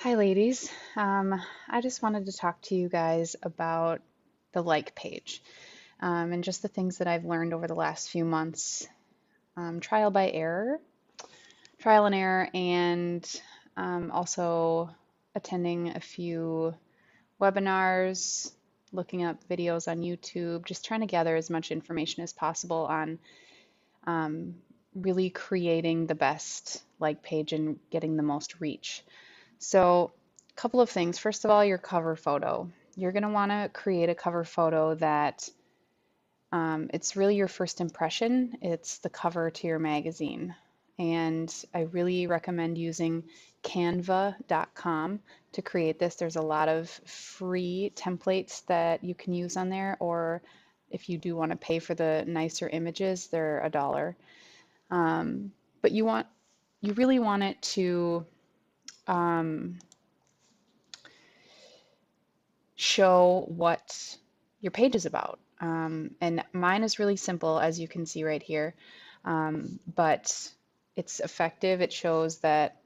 Hi, ladies. I just wanted to talk to you guys about the like page and just the things that I've learned over the last few months, trial by error, trial and error, and also attending a few webinars, looking up videos on YouTube, just trying to gather as much information as possible on um, really creating the best like page and getting the most reach. So, a couple of things. First of all, your cover photo. You're going to want to create a cover photo that it's really your first impression. It's the cover to your magazine. And I really recommend using canva.com to create this. There's a lot of free templates that you can use on there, or if you do want to pay for the nicer images, they're $1. Um, but you really want it to um, show what your page is about. And mine is really simple, as you can see right here, but it's effective. It shows that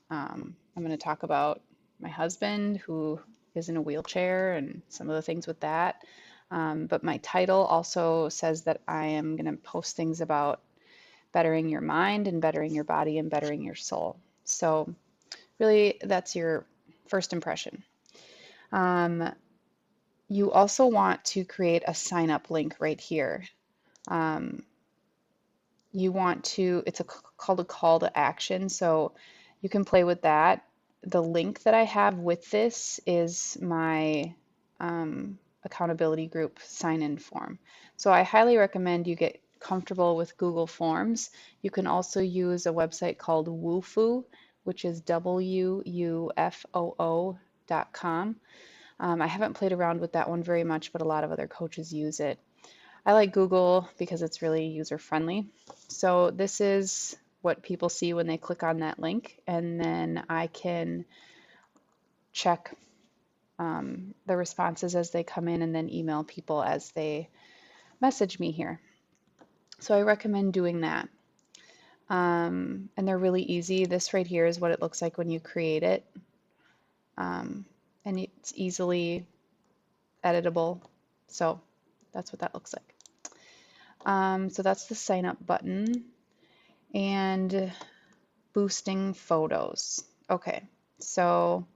I'm going to talk about my husband who is in a wheelchair and some of the things with that. But my title also says that I am going to post things about bettering your mind and bettering your body and bettering your soul. So, really, that's your first impression. Um, You also want to create a sign up link right here. Um, you want to, called a call to action, so you can play with that. The link that I have with this is my accountability group sign in form. So I highly recommend you get comfortable with Google Forms. You can also use a website called Wufoo, which is WUFOO.com. I haven't played around with that one very much, but a lot of other coaches use it. I like Google because it's really user friendly. So this is what people see when they click on that link, and then I can check the responses as they come in and then email people as they message me here. So I recommend doing that. And they're really easy. This right here is what it looks like when you create it. Um, and it's easily editable. So that's what that looks like. So that's the sign up button and boosting photos. Okay, so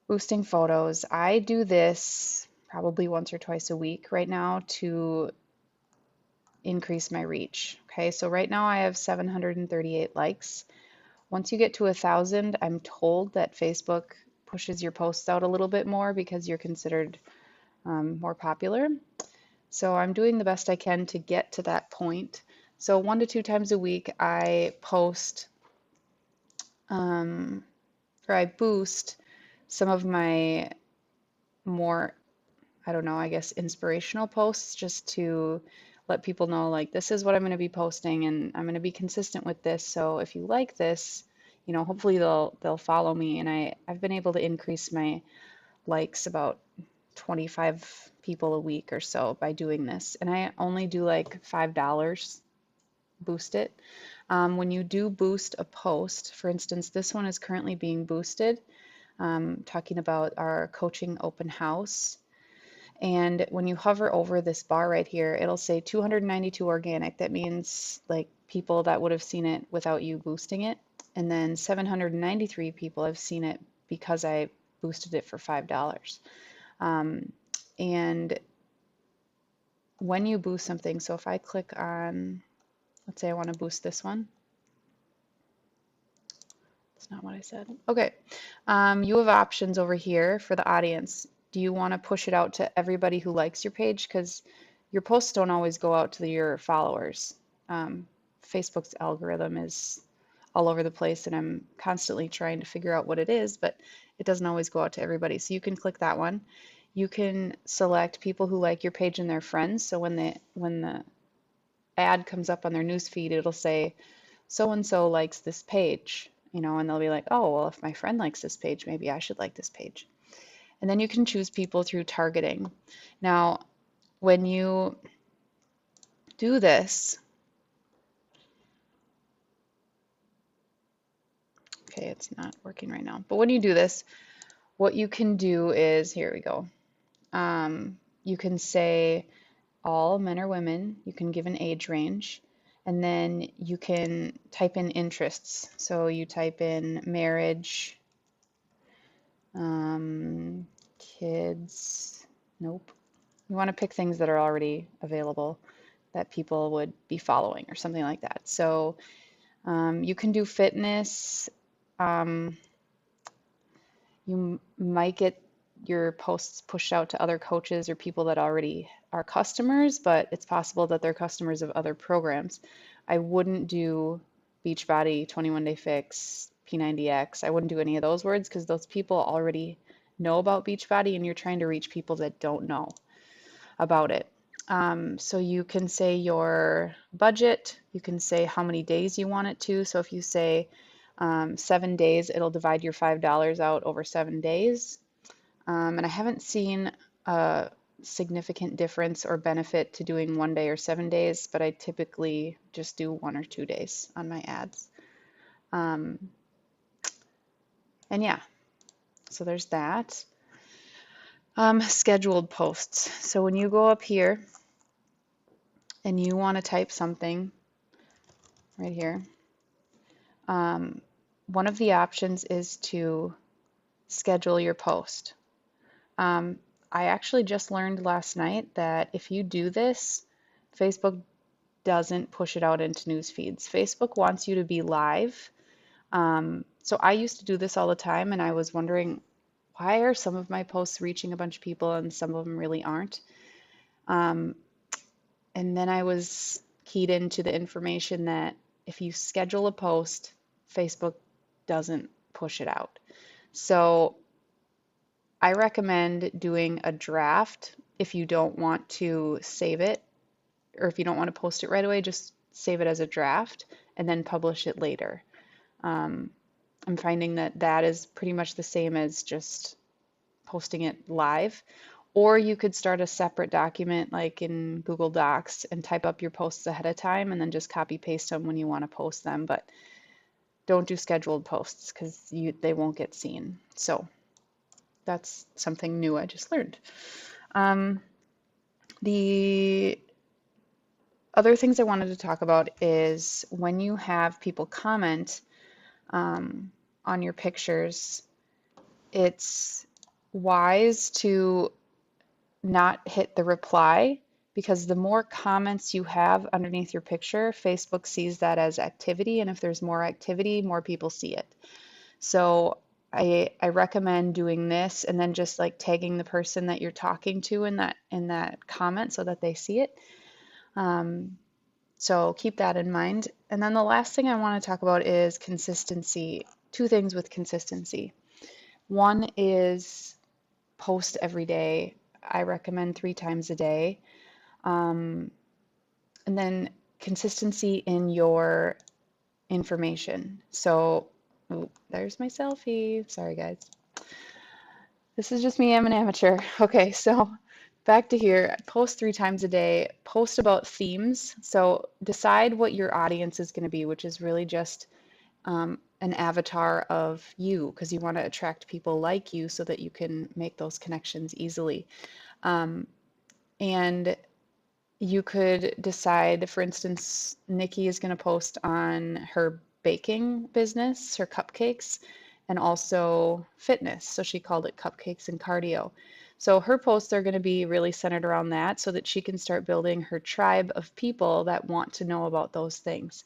boosting photos. I do this probably once or twice a week right now to increase my reach. Okay, so right now I have 738 likes. Once you get to 1,000, I'm told that Facebook pushes your posts out a little bit more because you're considered more popular. So I'm doing the best I can to get to that point. So 1 to 2 times a week, I post or I boost some of my more, I don't know, I guess inspirational posts just to let people know like this is what I'm going to be posting and I'm going to be consistent with this. So if you like this, hopefully they'll follow me, and I've been able to increase my likes about 25 people a week or so by doing this. And I only do like $5 boost it. When you do boost a post, for instance, this one is currently being boosted, talking about our coaching open house. And when you hover over this bar right here, it'll say 292 organic. That means like people that would have seen it without you boosting it. And then 793 people have seen it because I boosted it for $5. Um, and when you boost something, so if I click on, let's say I want to boost this one. That's not what I said. Okay. You have options over here for the audience. Do you want to push it out to everybody who likes your page? Because your posts don't always go out to your followers. Um, Facebook's algorithm is all over the place, and I'm constantly trying to figure out what it is, but it doesn't always go out to everybody. So you can click that one. You can select people who like your page and their friends. So when the ad comes up on their news feed, it'll say so and so likes this page, and they'll be like, oh, well, if my friend likes this page, maybe I should like this page. And then you can choose people through targeting. Now, when you do this, Okay, it's not working right now. But when you do this, what you can do is, here we go. You can say all men or women, you can give an age range, and then you can type in interests. So you type in marriage, kids, nope. You want to pick things that are already available that people would be following or something like that. So you can do fitness. Um, you might get your posts pushed out to other coaches or people that already are customers, but it's possible that they're customers of other programs. I wouldn't do Beachbody, 21 Day Fix, P90X. I wouldn't do any of those words because those people already know about Beachbody and you're trying to reach people that don't know about it. So you can say your budget, you can say how many days you want it to. So if you say 7 days, it'll divide your $5 out over 7 days. And I haven't seen a significant difference or benefit to doing 1 day or 7 days, but I typically just do 1 or 2 days on my ads. And yeah, so there's that. Scheduled posts. So when you go up here and you want to type something right here, one of the options is to schedule your post. I actually just learned last night that if you do this, Facebook doesn't push it out into news feeds. Facebook wants you to be live. So I used to do this all the time, and I was wondering, why are some of my posts reaching a bunch of people and some of them really aren't? And then I was keyed into the information that if you schedule a post, Facebook doesn't push it out. So I recommend doing a draft if you don't want to save it, or if you don't want to post it right away, just save it as a draft and then publish it later. I'm finding that that is pretty much the same as just posting it live. Or you could start a separate document like in Google Docs and type up your posts ahead of time and then just copy paste them when you want to post them. But don't do scheduled posts because they won't get seen. So that's something new I just learned. The other things I wanted to talk about is when you have people comment on your pictures, it's wise to not hit the reply because the more comments you have underneath your picture, Facebook sees that as activity, and if there's more activity, more people see it. So I recommend doing this and then just like tagging the person that you're talking to in that comment so that they see it. So keep that in mind. And then the last thing I want to talk about is consistency. Two things with consistency. One is post every day. I recommend 3 times a day. And then consistency in your information. So, there's my selfie. Sorry, guys. This is just me. I'm an amateur. Okay, so back to here. Post 3 times a day. Post about themes. So decide what your audience is going to be, which is really just an avatar of you because you want to attract people like you so that you can make those connections easily. And you could decide, for instance, Nikki is going to post on her baking business, her cupcakes, and also fitness. So she called it Cupcakes and Cardio. So her posts are going to be really centered around that so that she can start building her tribe of people that want to know about those things.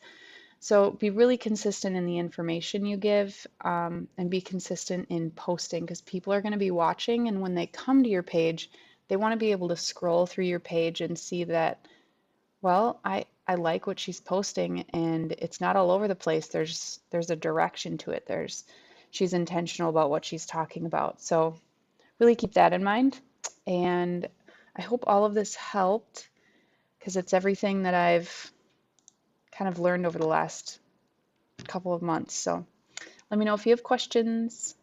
So be really consistent in the information you give and be consistent in posting because people are going to be watching. And when they come to your page, they want to be able to scroll through your page and see that, well, I like what she's posting and it's not all over the place. There's a direction to it. She's intentional about what she's talking about. So really keep that in mind. And I hope all of this helped because it's everything that I've kind of learned over the last couple of months. So let me know if you have questions.